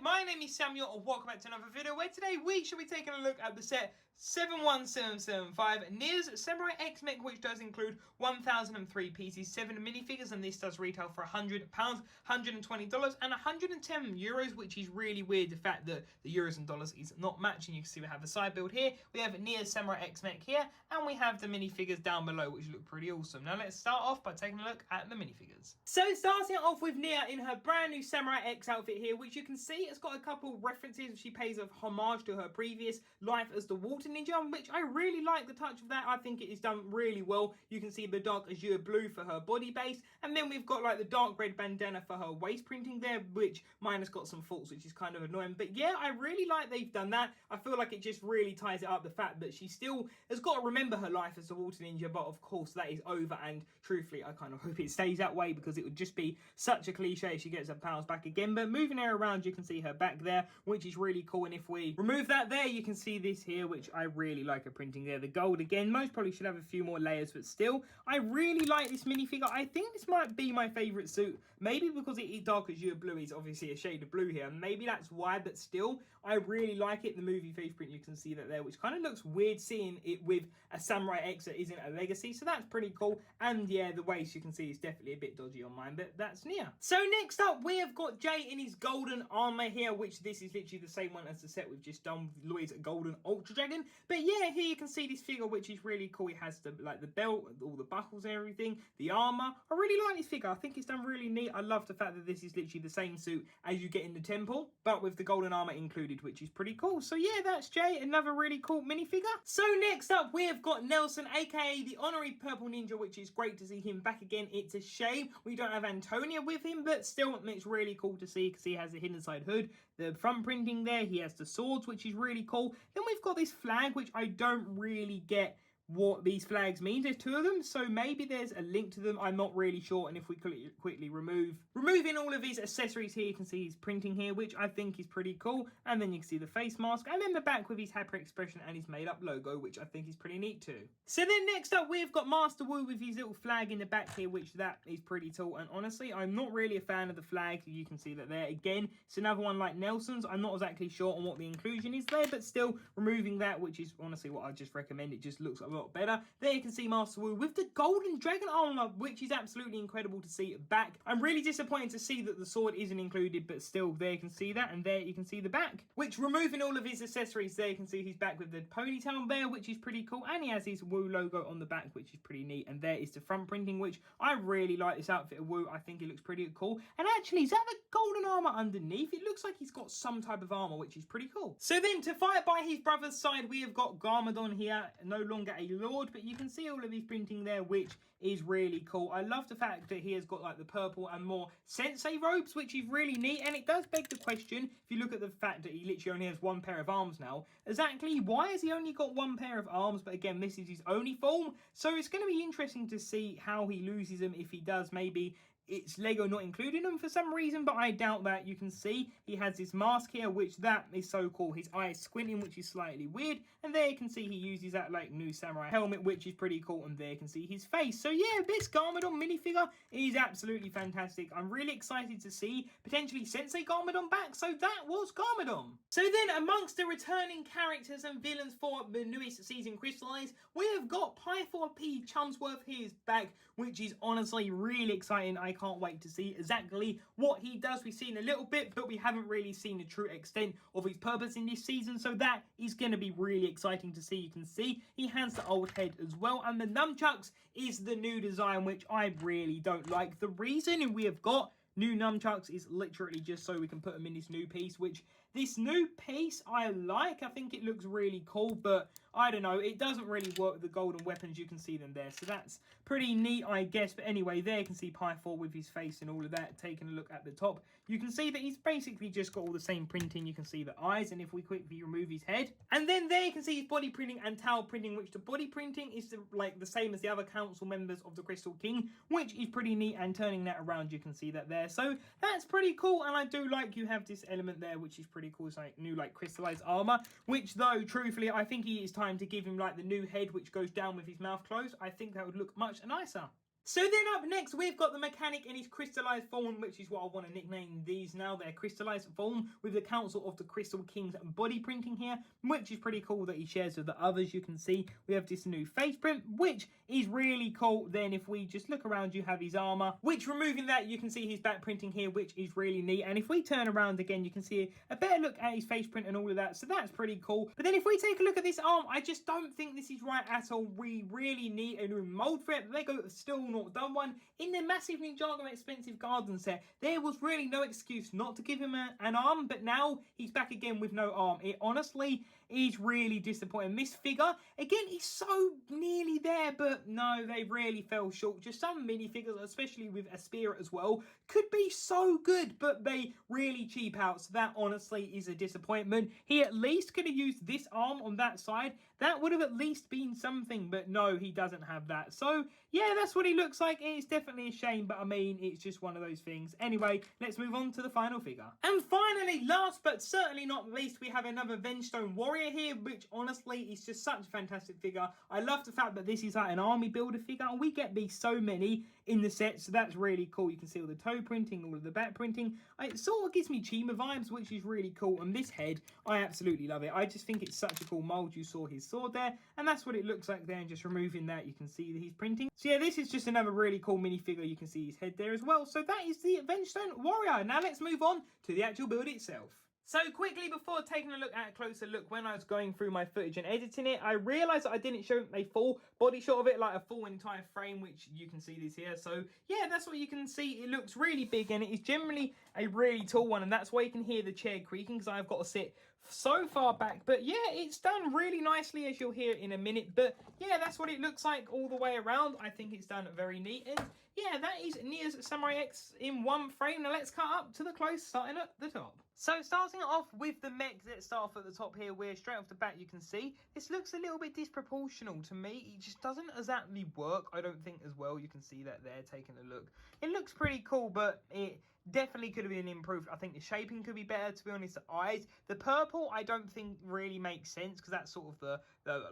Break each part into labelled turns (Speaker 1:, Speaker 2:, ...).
Speaker 1: my name is Samuel and welcome back to another video where today we shall be taking a look at the set 71775 Nia's Samurai X MECH, which does include 1003 pieces, 7 minifigures, and this does retail for £100, $120 and €110, which is really weird, the fact that the euros and dollars is not matching. You can see we have the side build here, we have Nia's Samurai X MECH here, and we have the minifigures down below, which look pretty awesome. Now let's start off by taking a look at the minifigures. So starting off with Nia in her brand new Samurai X outfit here, which you can see it's got a couple references. She pays a homage to her previous life as the Water Ninja, which I really like the touch of that. I think it is done really well. You can see the dark azure blue for her body base, and then we've got like the dark red bandana for her waist printing there, which mine has got some faults, which is kind of annoying. But yeah, I really like they've done that. I feel like it just really ties it up, the fact that she still has got to remember her life as the Water Ninja, but of course that is over, and truthfully I kind of hope it stays that way because it would just be such a cliche if she gets her powers back again. But moving her around, you can see her back there, which is really cool, and if we remove that there, you can see this here, which I really like her printing there. The gold again, most probably should have a few more layers, but still I really like this minifigure. I think this might be my favorite suit, maybe because it is dark azure blue, is obviously a shade of blue here, maybe that's why, but still I really like it. The movie face print, you can see that there, which kind of looks weird seeing it with a Samurai X that isn't a legacy, so that's pretty cool. And yeah, the waist, you can see, is definitely a bit dodgy on mine, but that's Nia. So next up we have got Jay in his golden armor here, which this is literally the same one as the set we've just done with Lloyd's golden ultra dragon. But yeah, here you can see this figure, which is really cool. It has the like the belt, all the buckles and everything, the armor. I really like this figure. I think it's done really neat. I love the fact that this is literally the same suit as you get in the temple, but with the golden armor included, which is pretty cool. So yeah, that's Jay, another really cool minifigure. So next up we have got Nelson, aka the honorary purple ninja, which is great to see him back again. It's a shame we don't have Antonia with him, but still it's really cool to see because he has the hidden side hood, the front printing there, he has the swords, which is really cool. Then we've got this flag, which I don't really get what these flags mean. There's two of them, so maybe there's a link to them, I'm not really sure. And if we quickly removing all of these accessories here, you can see his printing here, which I think is pretty cool. And then you can see the face mask, and then the back with his happy expression and his made up logo, which I think is pretty neat too. So then next up we've got Master Wu with his little flag in the back here, which that is pretty cool. And honestly, I'm not really a fan of the flag. You can see that there again, it's another one like Nelson's. I'm not exactly sure on what the inclusion is there, but still removing that, which is honestly what I just recommend. It just looks a lot better. There you can see Master Wu with the golden dragon armor, which is absolutely incredible to see back. I'm really disappointed to see that the sword isn't included, but still there you can see that, and there you can see the back, which removing all of his accessories, there you can see he's back with the ponytail there, which is pretty cool, and he has his Wu logo on the back, which is pretty neat. And there is the front printing, which I really like this outfit of Wu. I think it looks pretty cool. And actually, is that the golden armor underneath? It looks like he's got some type of armor, which is pretty cool. So then to fight by his brother's side, we have got Garmadon here, no longer a lord, but you can see all of his printing there, which is really cool. I love the fact that he has got like the purple and more sensei robes, which is really neat. And it does beg the question, if you look at the fact that he literally only has one pair of arms now, exactly why has he only got one pair of arms? But again, this is his only form, so it's going to be interesting to see how he loses them. If he does, maybe it's Lego not including them for some reason, but I doubt that. You can see he has this mask here, which that is so cool. His eyes squinting, which is slightly weird. And there you can see he uses that like new samurai helmet, which is pretty cool. And there you can see his face. So yeah, this Garmadon minifigure is absolutely fantastic. I'm really excited to see potentially Sensei Garmadon back. So that was Garmadon. So then amongst the returning characters and villains for the newest season Crystallize, we have got Pythor P. Chumsworth. He is back, which is honestly really exciting. I can't wait to see exactly what he does. We've seen a little bit, but we haven't really seen the true extent of his purpose in this season, so that is going to be really exciting to see. You can see he has the old head as well, and the nunchucks is the new design, which I really don't like. The reason we have got new nunchucks is literally just so we can put them in this new piece, which this new piece I like. I think it looks really cool, but I don't know, it doesn't really work with the golden weapons. You can see them there, so that's pretty neat, I guess. But anyway, there you can see Pythor with his face and all of that. Taking a look at the top, you can see that he's basically just got all the same printing. You can see the eyes, and if we quickly remove his head, and then there you can see his body printing and towel printing, which the body printing is like the same as the other council members of the Crystal King, which is pretty neat. And turning that around, you can see that there, so that's pretty cool. And I do like you have this element there, which is pretty cool. It's like new like crystallized armor, which though truthfully I think it is time to give him like the new head, which goes down with his mouth closed. I think that would look much nicer. So then up next, we've got the mechanic in his crystallized form, which is what I want to nickname these now. They're crystallized form with the Council of the Crystal King's body printing here, which is pretty cool that he shares with the others. You can see we have this new face print, which is really cool. Then if we just look around, you have his armor, which removing that, you can see his back printing here, which is really neat. And if we turn around again, you can see a better look at his face print and all of that. So that's pretty cool. But then if we take a look at this arm, I just don't think this is right at all. We really need a new mold for it. Lego still not done one. In their massive Ninjago expensive garden set, there was really no excuse not to give him an arm, but now he's back again with no arm. It honestly is really disappointing. This figure, again, he's so nearly there, but no, they really fell short. Just some minifigures, especially with a spirit as well, could be so good, but they really cheap out, so that honestly is a disappointment. He at least could have used this arm on that side. That would have at least been something, but no, he doesn't have that. So, yeah, that's what he looks like. It's definitely a shame, but I mean, it's just one of those things. Anyway, let's move on to the final figure. And finally, last but certainly not least, we have another Vengestone Warrior here, which honestly is just such a fantastic figure. I love the fact that this is like an army builder figure, and we get these so many in the set, so that's really cool. You can see all the toe printing, all of the back printing. It sort of gives me Chima vibes, which is really cool. And this head, I absolutely love it. I just think it's such a cool mold. You saw his sword there, and that's what it looks like there. And just removing that, you can see that he's printing. So yeah, this is just another really cool minifigure. You can see his head there as well. So that is the Vengestone Warrior. Now let's move on to the actual build itself. So quickly, before taking a look at a closer look, when I was going through my footage and editing it, I realised that I didn't show a full body shot of it, like a full entire frame, which you can see this here. So yeah, that's what you can see. It looks really big, and it is generally a really tall one, and that's why you can hear the chair creaking, because I've got to sit so far back. But yeah, it's done really nicely, as you'll hear in a minute. But yeah, that's what it looks like all the way around. I think it's done very neat, and yeah, that is Nia's Samurai X in one frame. Now let's cut up to the close, starting at the top. So starting off with the mech, let's start off at the top here, where straight off the bat you can see this looks a little bit disproportional to me. It just doesn't exactly work, I don't think, as well. You can see that there, taking a look. It looks pretty cool, but it definitely could have been improved. I think the shaping could be better, to be honest. The eyes, the purple, I don't think really makes sense, because that's sort of the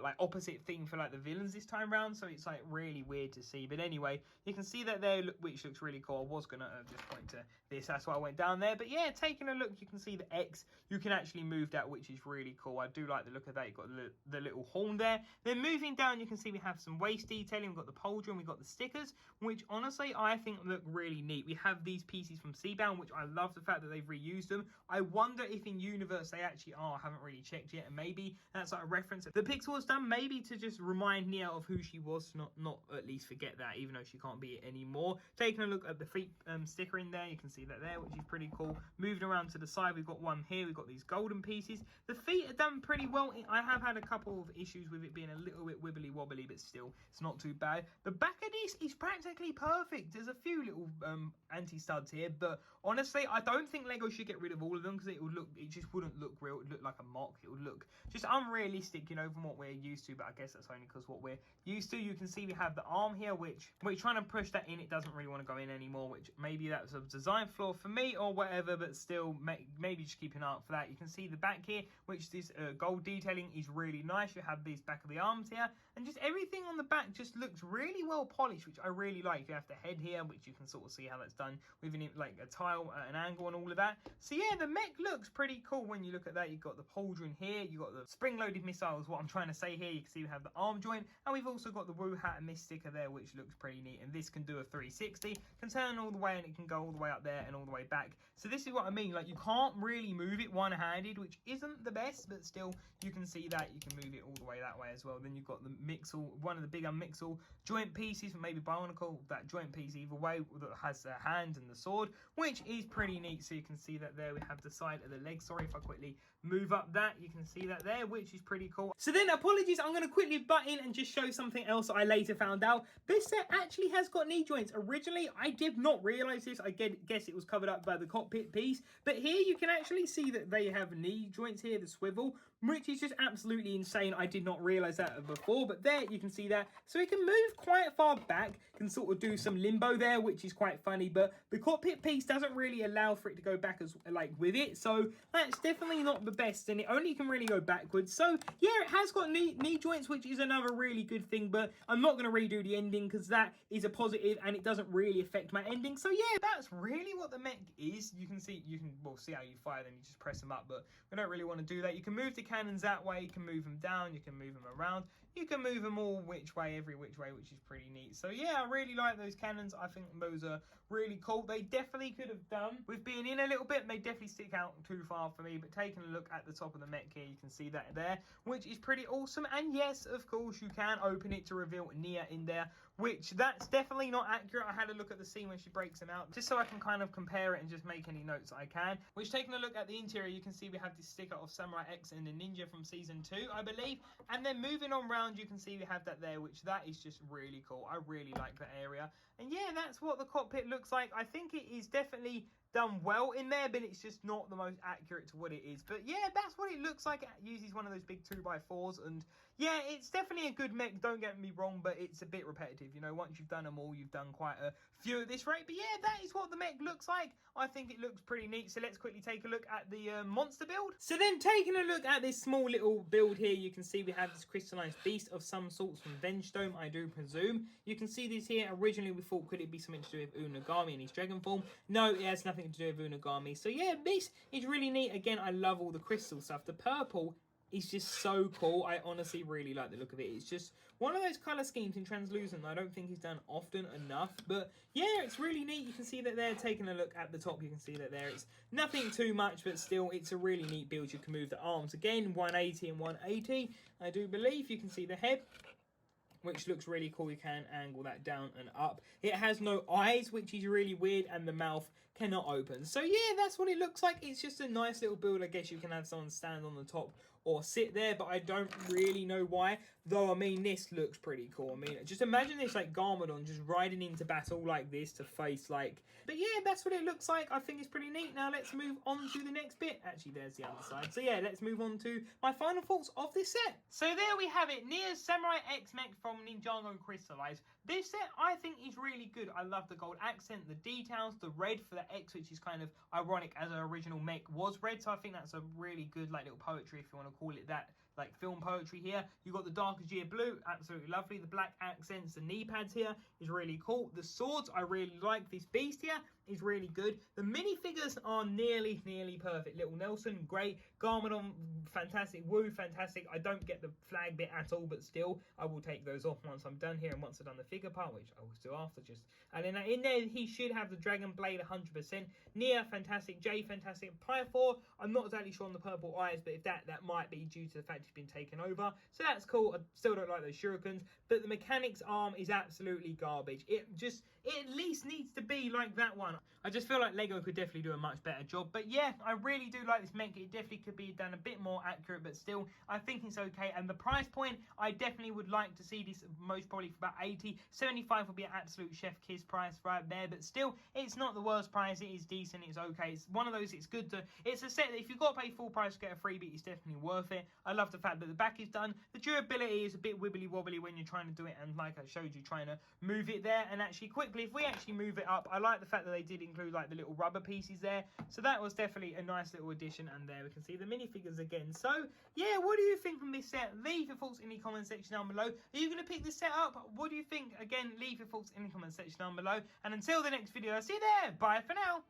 Speaker 1: like opposite thing for like the villains this time round, so it's like really weird to see. But anyway, you can see that there, which looks really cool. I was gonna just point to this, that's why I went down there. But yeah, taking a look, you can see the X, you can actually move that, which is really cool. I do like the look of that. You've got the little horn there. Then moving down, you can see we have some waist detailing. We've got the pauldron, we've got the stickers, which honestly I think look really neat. We have these pieces from Seabound, which I love the fact that they've reused them. I wonder if in universe they actually are. I haven't really checked yet, and maybe that's like a reference that the Pixel has done, maybe to just remind Nia of who she was, not at least forget that, even though she can't be it anymore. Taking a look at the feet sticker in there, you can see that there, which is pretty cool. Moving around to the side, we've got one here, we've got these golden pieces. The feet are done pretty well. I have had a couple of issues with it being a little bit wibbly wobbly, but still, it's not too bad. The back of this is practically perfect. There's a few little anti-studs here, but honestly, I don't think Lego should get rid of all of them, because it just wouldn't look real. It would look like a mock. It would look just unrealistic, you know, from what we're used to. But I guess that's only because what we're used to. You can see we have the arm here, which we're trying to push that in. It doesn't really want to go in anymore, which maybe that's a design flaw for me or whatever, but still, maybe just keep an eye out for that. You can see the back here, which this gold detailing is really nice. You have these back of the arms here, and just everything on the back just looks really well polished, which I really like. You have the head here, which you can sort of see how that's done with like a tile, an angle, and all of that. So yeah, the mech looks pretty cool when you look at that. You've got the pauldron here, you've got the spring-loaded missiles, what I'm trying to say here. You can see we have the arm joint, and we've also got the Woo Hat and Mist sticker there, which looks pretty neat. And this can do a 360, can turn all the way, and it can go all the way up there and all the way back. So this is what I mean, like you can't really move it one-handed, which isn't the best, but still you can see that you can move it all the way that way as well. Then you've got the Mixel, one of the big Mixel joint pieces, maybe Bionicle, that joint piece either way, that has the hand and the sword, which is pretty neat. So you can see that there we have the side of the leg. Sorry if I quickly move up that, you can see that there, which is pretty cool. So then, apologies, I'm going to quickly butt in and just show something else I later found out. This set actually has got knee joints. Originally, I did not realise this. I guess it was covered up by the cockpit piece, but here you can actually see that they have knee joints here, the swivel, which is just absolutely insane. I did not realise that before, but there you can see that. So it can move quite far back, can sort of do some limbo there, which is quite funny, but the cockpit piece doesn't really allow for it to go back as like with it, so that's definitely not the best, and it only can really go backwards. So yeah, it has got knee joints, which is another really good thing, but I'm not going to redo the ending because that is a positive and it doesn't really affect my ending. So yeah, that's really what the mech is. You can see how you fire them, you just press them up, but we don't really want to do that. You can move the cannons that way, you can move them down, you can move them around, you can move them all every which way, which is pretty neat. So yeah, I really like those cannons. I think those are really cool. They definitely could have done with being in a little bit. They definitely stick out too far for me, but taking a look at the top of the mech here, you can see that there, which is pretty awesome. And yes, of course, you can open it to reveal Nia in there, which that's definitely not accurate. I had a look at the scene when she breaks them out, just so I can kind of compare it and just make any notes I can. Which, taking a look at the interior, you can see we have this sticker of Samurai X and the Ninja from season 2, I believe. And then moving on round, you can see we have that there, which that is just really cool. I really like that area. And yeah, that's what the cockpit looks like. I think it is definitely done well in there, but it's just not the most accurate to what it is. But yeah, that's what it looks like. It uses one of those big 2x4s, and yeah, it's definitely a good mech, don't get me wrong, but it's a bit repetitive. You know, once you've done them all, you've done quite a few at this rate. But yeah, that is what the mech looks like. I think it looks pretty neat. So let's quickly take a look at the monster build. So then, taking a look at this small little build here, you can see we have this crystallized beast of some sorts from Vengedome, I do presume. You can see this here. Originally we thought, could it be something to do with Unagami in his dragon form? No, it has nothing to do with Unagami. So yeah, this is really neat. Again, I love all the crystal stuff. The purple is just so cool. I honestly really like the look of it. It's just one of those colour schemes in translucent that I don't think is done often enough. But yeah, it's really neat. You can see that there. Taking a look at the top, you can see that there. It's nothing too much, but still, it's a really neat build. You can move the arms again, 180 and 180. I do believe you can see the head, which looks really cool. You can angle that down and up. It has no eyes, which is really weird, and the mouth cannot open. So yeah, that's what it looks like. It's just a nice little build. I guess you can have someone stand on the top or sit there, but I don't really know why. Though, I mean, this looks pretty cool. I mean, just imagine this, like, Garmadon just riding into battle like this to face, like... But yeah, that's what it looks like. I think it's pretty neat. Now, let's move on to the next bit. Actually, there's the other side. So yeah, let's move on to my final thoughts of this set. So there we have it. Nia's Samurai X mech from Ninjago Crystallized. This set, I think, is really good. I love the gold accent, the details, the red for the X, which is kind of ironic as our original mech was red. So I think that's a really good, like, little poetry, if you want to call it that, like film poetry here. You got the dark Azure blue, absolutely lovely. The black accents, the knee pads here is really cool. The swords, I really like. This beast here is really good. The minifigures are nearly perfect. Little Nelson, great. Garmadon, fantastic. Wu, fantastic. I don't get the flag bit at all, but still, I will take those off once I'm done here and once I've done the figure part, which I will do after. And then in there, he should have the Dragon Blade 100%. Nia, fantastic. Jay, fantastic. Pyre4, I'm not exactly sure on the purple eyes, but if that might be due to the fact he's been taken over. So that's cool. I still don't like those shurikens, but the mechanics arm is absolutely garbage. It at least needs to be like that one. I just feel like Lego could definitely do a much better job. But yeah, I really do like this mech. It definitely could be done a bit more accurate, but still, I think it's okay. And the price point, I definitely would like to see this most probably for about 80. 75 would be an absolute chef kiss price right there, but still, it's not the worst price. It is decent. It's okay. It's one of those, it's good to, it's a set that if you've got to pay full price to get a freebie, it's definitely worth it. I love the fact that the back is done. The durability is a bit wibbly wobbly when you're trying to do it, and like I showed you, trying to move it there. And actually quickly, if we actually move it up, I like the fact that they did include like the little rubber pieces there, so that was definitely a nice little addition. And there we can see the minifigures again. So yeah, what do you think from this set? Leave your thoughts in the comment section down below. Are you going to pick this set up? What do you think? Again, leave your thoughts in the comment section down below, and until the next video, I'll see you there. Bye for now.